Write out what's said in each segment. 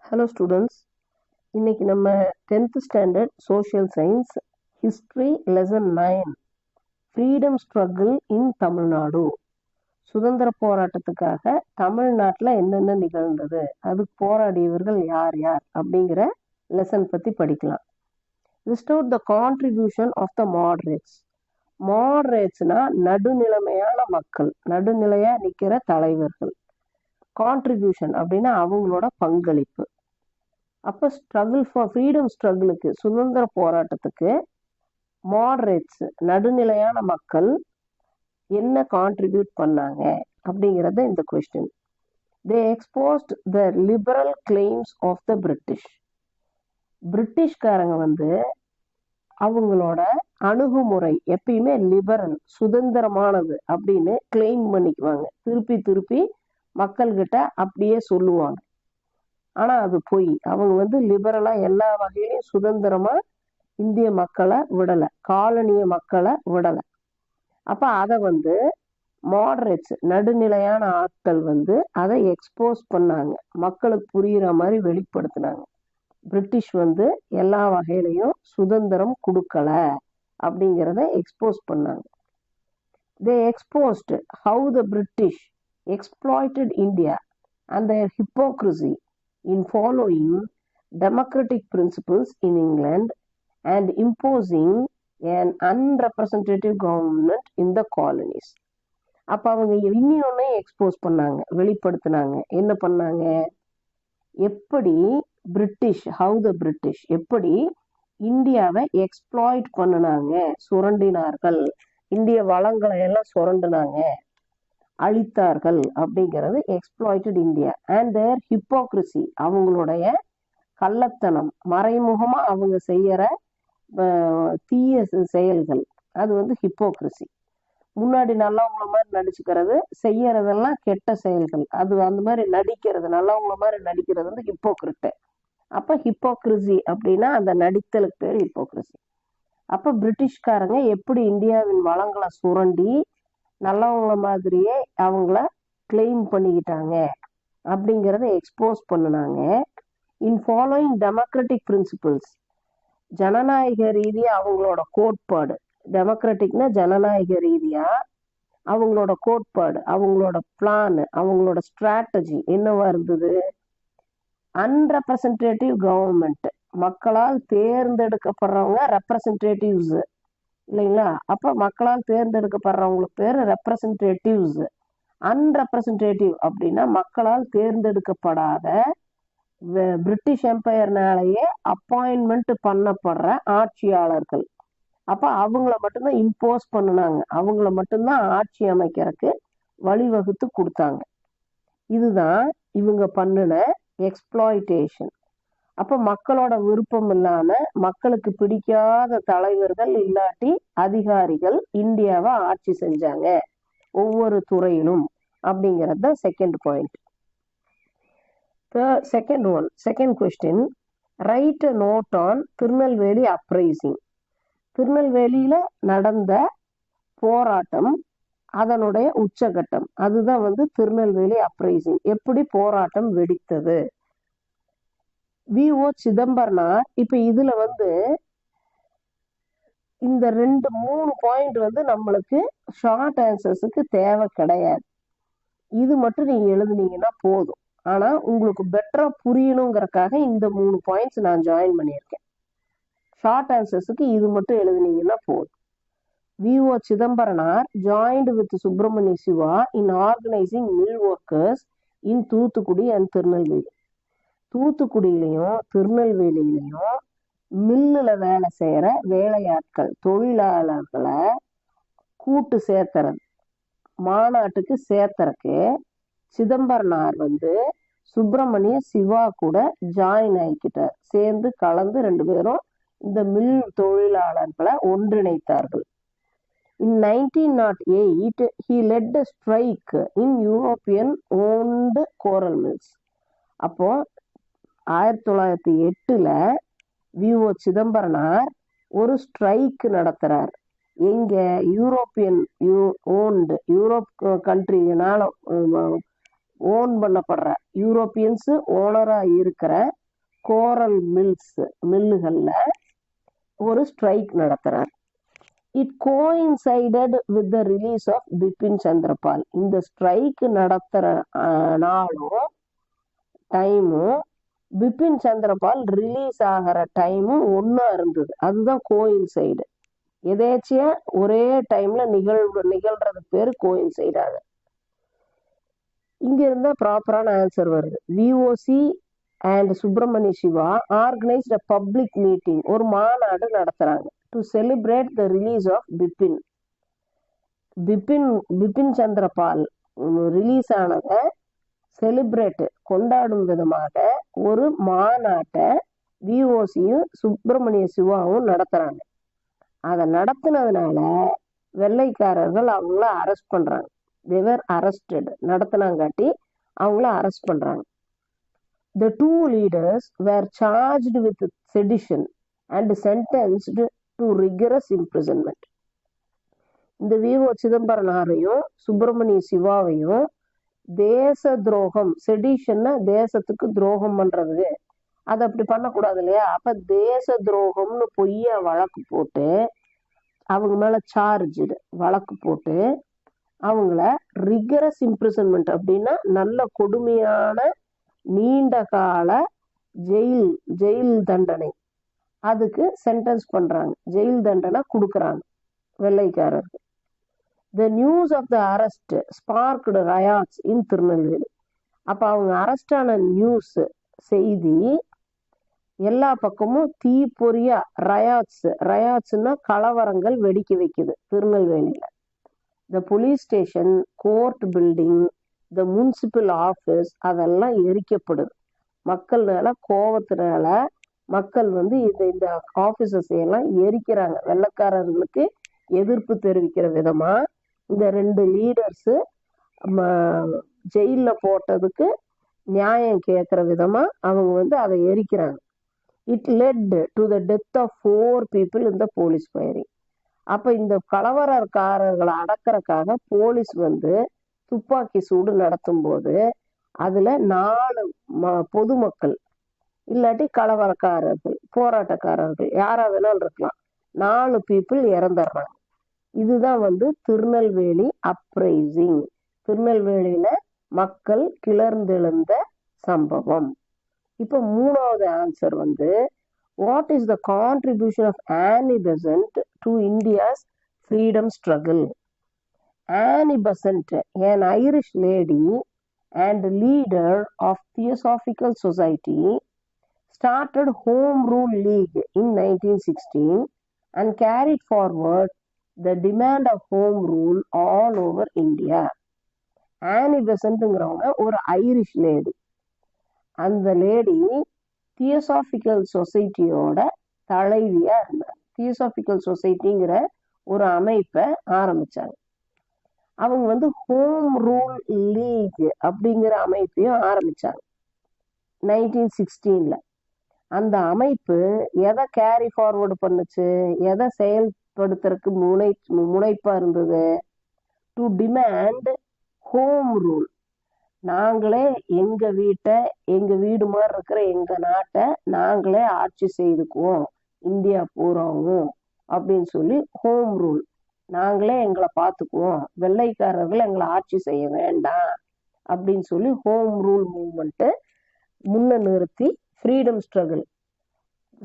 Hello students, இன்னைக்கு நம்ம 10th standard social science history lesson 9 freedom struggle இன் தமிழ்நாடு, சுதந்திர போராட்டத்துக்காக தமிழ்நாட்டில் என்னென்ன நிகழ்ந்தது, அதுக்கு போராடியவர்கள் யார் யார் அப்படிங்கிற லெசன் பற்றி படிக்கலாம். Restore the contribution of the moderates. மாடரேட்ஸ்னா நடுநிலைமையான மக்கள், நடுநிலையாக நிற்கிற தலைவர்கள். கான்ட்ரிபியூஷன் அப்படின்னா அவங்களோட பங்களிப்பு. அப்போ ஸ்ட்ரகிள் ஃபார் ஃப்ரீடம் ஸ்ட்ரகிளுக்கு, சுதந்திர போராட்டத்துக்கு மாடரேட்ஸ் நடுநிலையான மக்கள் என்ன கான்ட்ரிபியூட் பண்ணாங்க அப்படிங்கிறத இந்த question. They exposed the liberal claims of the British. பிரிட்டிஷ்காரங்க அவங்களோட அணுகுமுறை எப்பயுமே லிபரல், சுதந்திரமானது அப்படின்னு கிளைம் பண்ணிக்குவாங்க. திருப்பி திருப்பி மக்கள்கிட்ட அப்படியே சொல்லுவாங்க. ஆனா அது பொய். அவங்க லிபரலா எல்லா வகையிலையும் சுதந்திரமா இந்திய மக்களை விடலை, காலனிய மக்களை விடலை. அப்ப அதை மாடரேட்ஸ் நடுநிலையான ஆட்கள் அதை எக்ஸ்போஸ் பண்ணாங்க, மக்களுக்கு புரியுற மாதிரி வெளிப்படுத்தினாங்க. பிரிட்டிஷ் எல்லா வகையிலையும் சுதந்திரம் கொடுக்கல அப்படிங்கிறத எக்ஸ்போஸ் பண்ணாங்க. They exposed how the British exploited India and their hypocrisy in following democratic principles in England and imposing an unrepresentative government in the colonies. அப்ப அவங்க இன்னொன்னே எக்ஸ்போஸ் பண்ணாங்க, வெளிப்படுத்தினாங்க. என்ன பண்ணாங்க? எப்படி பிரிட்டிஷ், ஹவு த பிரிட்டிஷ் எப்படி இந்தியாவை எக்ஸ்ப்ளாய்ட் பண்ணினாங்க, சுரண்டினார்கள், இந்திய வளங்களை எல்லாம் சுரண்டினாங்க, அழித்தார்கள் அப்படிங்கிறது எக்ஸ்ப்ளாய்டட் இந்தியா. அண்ட் தேர் ஹிப்போக்ரிசி, அவங்களுடைய கள்ளத்தனம், மறைமுகமா அவங்க செய்யற தீய செயல்கள், அது ஹிப்போக்ரிசி. முன்னாடி நல்லவங்கள மாதிரி நடிச்சுக்கிறது, செய்யறதெல்லாம் கெட்ட செயல்கள், அது அந்த மாதிரி நடிக்கிறது, நல்லவங்கள மாதிரி நடிக்கிறது ஹிப்போக்ரிட்டு. அப்ப ஹிப்போக்ரிசி அப்படின்னா அந்த நடித்தலுக்கு பேர் ஹிப்போக்ரிசி. அப்ப பிரிட்டிஷ்காரங்க எப்படி இந்தியாவின் வளங்களை சுரண்டி நல்லவங்கள மாதிரியே அவங்கள கிளைம் பண்ணிக்கிட்டாங்க அப்படிங்கிறத எக்ஸ்போஸ் பண்ணினாங்க. இன் ஃபாலோயிங் டெமோக்ராட்டிக் பிரின்சிபிள்ஸ், ஜனநாயக ரீதியா அவங்களோட கோட்பாடு, டெமோக்ராட்டிக்னா ஜனநாயக ரீதியா அவங்களோட கோட்பாடு, அவங்களோட பிளான், அவங்களோட ஸ்ட்ராட்டஜி என்னவா இருந்தது? அன்ரெப்ரசன்டேட்டிவ் கவர்மெண்ட், மக்களால் தேர்ந்தெடுக்கப்படுறவங்க ரெப்ரசன்டேட்டிவ்ஸ் இல்லைங்களா? அப்ப மக்களால் தேர்ந்தெடுக்கப்படுறவங்களுக்கு பேரு ரெப்ரசன்டேட்டிவ்ஸ். அன்ரெப்ரசன்டேட்டிவ் அப்படின்னா மக்களால் தேர்ந்தெடுக்கப்படாத, பிரிட்டிஷ் எம்பையர்னாலேயே அப்பாயின்மெண்ட் பண்ணப்படுற ஆட்சியாளர்கள். அப்ப அவங்கள மட்டும்தான் இம்போஸ் பண்ணினாங்க, அவங்கள மட்டும்தான் ஆட்சி அமைக்கிறதுக்கு வழிவகுத்து கொடுத்தாங்க. இதுதான் இவங்க பண்ணின எக்ஸ்ப்ளாய்டேஷன். அப்ப மக்களோட விருப்பம் இல்லாம, மக்களுக்கு பிடிக்காத தலைவர்கள் இல்லாட்டி அதிகாரிகள் இந்தியாவை ஆட்சி செஞ்சாங்க ஒவ்வொரு துறையிலும் அப்படிங்கிறது தான் second point. Second question, write a note on Tirunelveli uprising. திருநெல்வேலியில நடந்த போராட்டம், அதனுடைய உச்சகட்டம், அதுதான் திருநெல்வேலி அப்ரைசிங். எப்படி போராட்டம் வெடித்தது? வி.ஓ. சிதம்பரனார். இப்ப இதுல இந்த 2-3 பாயிண்ட் நம்மளுக்கு ஷார்ட் ஆன்சர்ஸுக்கு தேவை கிடையாது. இது மட்டும் நீங்க எழுதுனீங்கன்னா போதும். ஆனா உங்களுக்கு பெட்டரா புரியணுங்கிறதுக்காக இந்த 3 பாயிண்ட்ஸ் நான் ஜாயின் பண்ணியிருக்கேன். ஷார்ட் ஆன்சர்ஸுக்கு இது மட்டும் எழுதுனீங்கன்னா போதும். வி.ஓ. Chidambaranar joined with Subramaniya Siva in organizing mill workers in Thoothukudi and Tirunelveli. தூத்துக்குடியிலையும் திருநெல்வேலியிலையும் மில்லுல வேலை செய்யற வேலையாட்கள், தொழிலாளர்களை கூட்டு சேர்த்துறது, மாநாட்டுக்கு சேர்த்தறக்கு சிதம்பரனார் சுப்பிரமணிய சிவா கூட ஜாயின் ஆகிக்கிட்டார். சேர்ந்து கலந்து 2 பேரும் இந்த மில் தொழிலாளர்களை ஒன்றிணைத்தார்கள். In 1908 he led a strike in European owned coral mills. அப்போ 1908 வி.ஓ. சிதம்பரனார் ஒரு ஸ்ட்ரைக் நடத்துறார். எங்க? யூரோப் கண்ட்ரினால ஓன் பண்ணப்படுற யூரோப்பியன்ஸ் ஓனரா இருக்கிற கோரல் மில்லுகள்ல ஒரு strike நடத்துறார். It கோயின்சைடட் with the release of Bipin Chandrapal. இந்த ஸ்ட்ரைக் நடத்துற நாளும் டைமும் பிபின் சந்திரபால் ரிலீஸ் ஆகிற டைமும் ஒன்னா இருந்தது. அதுதான் கோயின்சைடு. எதேச்சியா ஒரே டைம்ல நிகழ்றது பேரு கோயின்சைடு ஆகுது. இங்க இருந்தா ப்ராப்பரான ஆன்சர் வருது. VOC and Subramania Siva organised a public meeting, ஒரு மாநாடு நடத்துறாங்க to celebrate the release of Bipin Chandrapal release ஆனதை செலிப்ரேட் கொண்டாடும் விதமாக ஒரு மாநாட்டை விஓசியும் சுப்பிரமணிய சிவாவும் நடத்துறாங்க. அதை நடத்தினதுனால வெள்ளைக்காரர்கள் அவங்கள அரெஸ்ட் பண்றாங்க. தேவர் அரஸ்டட். நடத்தினாங்காட்டி அவங்கள அரெஸ்ட் பண்றாங்க. The two leaders were charged with sedition and sentenced to rigorous imprisonment. இந்த விஓ சிதம்பரனாரையும் சுப்பிரமணிய சிவாவையும் தேச துரோகம், செடிஷன்னா தேசத்துக்கு துரோகம் பண்றது, அது அப்படி பண்ணக்கூடாது இல்லையா? அப்ப தேச துரோகம்னு பொய்ய வழக்கு போட்டு அவங்க மேல வழக்கு போட்டு அவங்கள ரிகரஸ் இம்ப்ரிசன்மெண்ட், அப்படின்னா நல்ல கொடுமையான நீண்ட கால ஜெயில் தண்டனை, அதுக்கு சென்டென்ஸ் பண்றாங்க. ஜெயில் தண்டனை கொடுக்கறாங்க வெள்ளைக்காரர்கள். The news of the arrest sparked riots in Tirunelveli. அப்ப அவங்க அரெஸ்ட் ஆன நியூஸ் செய்தி எல்லா பக்கமும் தீப்பொறியா ரயாட்ஸ்னா கலவரங்கள் வெடிக்க வைக்குது திருநெல்வேலியில. The police station, court building, the municipal office அதெல்லாம் எரிக்கப்படுது. மக்கள்னால கோபத்தினால மக்கள் இந்த ஆபீசர்ஸ் எல்லாம் எரிக்கிறாங்க. வெள்ளைக்காரர்களுக்கு எதிர்ப்பு தெரிவிக்கிற விதமா இந்த ரெண்டு லீடர்ஸ் ஜெயில போட்டதுக்கு நியாயம் கேட்கிற விதமா அவங்க அதை எரிக்கிறாங்க. It led to the death of 4 people in the police firing. அப்ப இந்த கலவரக்காரர்களை அடக்கிறதுக்காக போலீஸ் துப்பாக்கி சூடு நடத்தும் போது அதுல 4 பொதுமக்கள் இல்லாட்டி கலவரக்காரர்கள், போராட்டக்காரர்கள் யாரா வேணாலும் இருக்கலாம், 4 people இறந்துடுறாங்க. இதுதான் திருநெல்வேலி அப்ரைசிங். திருநெல்வேலியில மக்கள் கிளர்ந்தெழுந்த சம்பவம். இப்ப 3வது answer what is the contribution of Annie Besant to India's freedom struggle? Annie Besant, an Irish lady and leader of Theosophical Society, started Home Rule League in 1916 and carried forward the demand of home rule all over India. Annie Besantங்கிறவங்க ஒரு Irish lady. அந்த lady Theosophical சொசைட்டியோட தலைவியா இருந்தாங்க. Theosophical சொசைட்டிங்கிற ஒரு அமைப்பை ஆரம்பிச்சாங்க. அவங்க home rule league அப்படிங்கிற அமைப்பையும் ஆரம்பிச்சாங்க 1916ல. அந்த அமைப்பு எதை கேரி ஃபார்வர்டு பண்ணுச்சு, எதை செயல்படுத்துறதுக்கு முனைப்பா இருந்தது? To demand home rule. நாங்களே எங்க வீட்டை, எங்க வீடு மாதிரி இருக்கிற எங்க நாட்டை நாங்களே ஆட்சி செய்துக்குவோம் இந்தியா பூராவும் அப்படின்னு சொல்லி, ஹோம் ரூல், நாங்களே எங்களை பார்த்துக்குவோம், வெள்ளைக்காரர்கள் எங்களை ஆட்சி செய்ய வேண்டாம் அப்படின்னு சொல்லி ஹோம் ரூல் மூவ்மெண்ட் முன்ன நிறுத்தி ஃப்ரீடம் ஸ்ட்ரகிள்,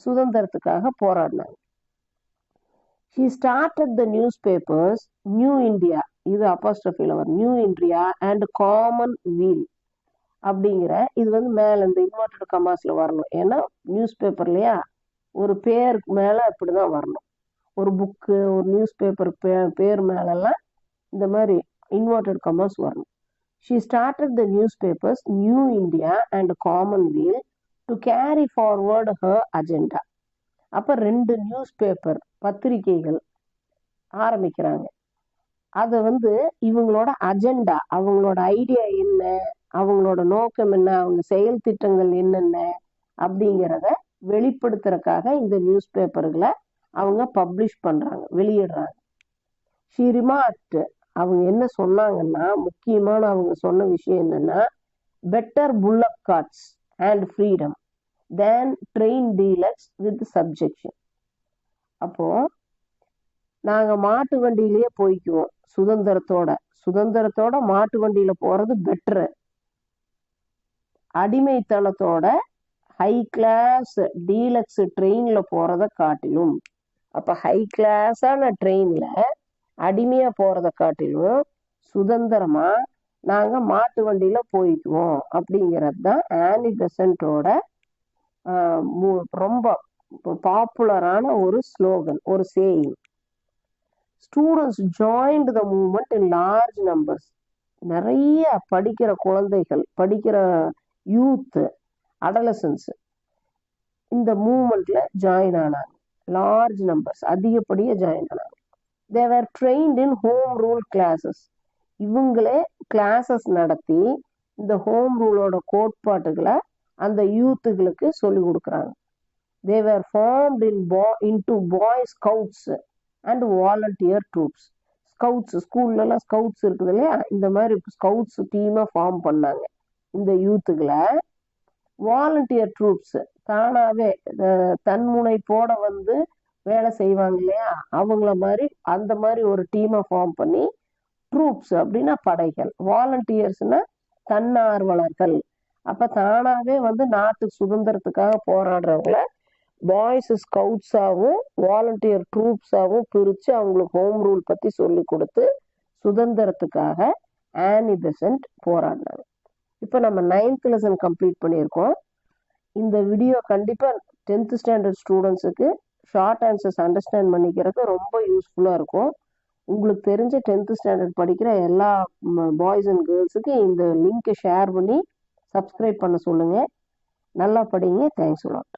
சுதந்திரத்துக்காக போராடினாங்க. She started the newspapers New India, இது அப்போஸ்ட்ரோஃபில வரும், new India and commonweal அப்படிங்கிற, இது மேல இந்த இன்வெர்டட் கமாஸ்ல வரணும். ஏன்னா நியூஸ் பேப்பர் இல்லையா, ஒரு பேருக்கு மேல அப்படிதான் வரணும். ஒரு புக்கு, ஒரு நியூஸ் பேப்பர் பேர் மேலெல்லாம் இந்த மாதிரி இன்வெர்டட் கமாஸ் வரணும். She started the newspapers New India and Commonweal to carry forward her agenda. அப்ப 2 நியூஸ் பேப்பர் பத்திரிகைகள் ஆரம்பிக்கிறாங்க. அது இவங்களோட அஜெண்டா, அவங்களோட ஐடியா என்ன, அவங்களோட நோக்கம் என்ன, அவங்க செயல் திட்டங்கள் என்னென்ன அப்படிங்கிறத வெளிப்படுத்துறதுக்காக இந்த நியூஸ் பேப்பர்களை அவங்க பப்ளிஷ் பண்றாங்க, வெளியிடுறாங்க. ஷி ரிமார்க்ட், அவங்க என்ன சொன்னாங்கன்னா, முக்கியமான அவங்க சொன்ன விஷயம் என்னன்னா, better bullock carts and freedom than train deluxe with subjection. அப்போ நாங்க மாட்டு வண்டியிலேயே போய்க்குவோம் சுதந்திரத்தோட மாட்டு வண்டியில போறது பெட்டரு. அடிமைத்தனத்தோட ஹை கிளாஸ் டீலக்ஸ் ட்ரெயின்ல போறத காட்டிலும், அப்ப ஹை கிளாஸான ட்ரெயின்ல அடிமையா போறத காட்டிலும் சுதந்திரமா நாங்க மாட்டு வண்டியில போய்க்குவோம் அப்படிங்கிறது தான் ஆனி பெசன்ட்டோட ரொம்ப பாப்புலரான ஒரு ஸ்லோகன், ஒரு saying. Students joined the movement in large numbers. நிறைய படிக்கிற குழந்தைகள், படிக்கிற யூத், அடலசன்ஸ் இந்த மூவ்மெண்ட்ல ஜாயின் ஆனாங்க. லார்ஜ் நம்பர்ஸ், அதிகப்படியா ஜாயின் ஆனாங்க. They were trained in home rule classes. இவங்களே கிளாஸஸ் நடத்தி இந்த ஹோம் ரூலோட கோட்பாட்டுகளை அந்த யூத்துகளுக்கு சொல்லி கொடுக்குறாங்க. They were formed into boy scouts and volunteer troops. Scouts, ஸ்கூல்லலாம் ஸ்கவுட்ஸ் இருக்குது இல்லையா, இந்த மாதிரி ஸ்கவுட்ஸ் டீமை ஃபார்ம் பண்ணாங்க இந்த யூத்துகளை. வாலண்டியர் ட்ரூப்ஸ் தானாவே தன்முனைப்போட வந்து வேலை செய்வாங்க இல்லையா, அவங்கள மாதிரி அந்த மாதிரி ஒரு டீமை ஃபார்ம் பண்ணி, ட்ரூப்ஸ் அப்படின்னா படைகள், வாலண்டியர்ஸ்னா தன்னார்வலர்கள். அப்ப தானாவே வந்து நாட்டு சுதந்திரத்துக்காக போராடுறவங்கள பாய்ஸ் ஸ்கவுட்ஸாகவும் வாலண்டியர் ட்ரூப்ஸாகவும் பிரித்து அவங்களுக்கு ஹோம் ரூல் பற்றி சொல்லி கொடுத்து சுதந்திரத்துக்காக ஆனி பெசன்ட் போராடினாங்க. இப்போ நம்ம 9th லெசன் கம்ப்ளீட் பண்ணியிருக்கோம். இந்த வீடியோ கண்டிப்பாக 10th ஸ்டாண்டர்ட் ஸ்டூடெண்ட்ஸுக்கு ஷார்ட் ஆன்சர்ஸ் அண்டர்ஸ்டாண்ட் பண்ணிக்கிறதுக்கு ரொம்ப யூஸ்ஃபுல்லாக இருக்கும். உங்களுக்கு தெரிஞ்ச 10th ஸ்டாண்டர்ட் படிக்கிற எல்லா பாய்ஸ் அண்ட் கேர்ள்ஸுக்கு இந்த லிங்கை ஷேர் பண்ணி சப்ஸ்கிரைப் பண்ண சொல்லுங்கள். நல்லா படிங்க. Thanks a lot.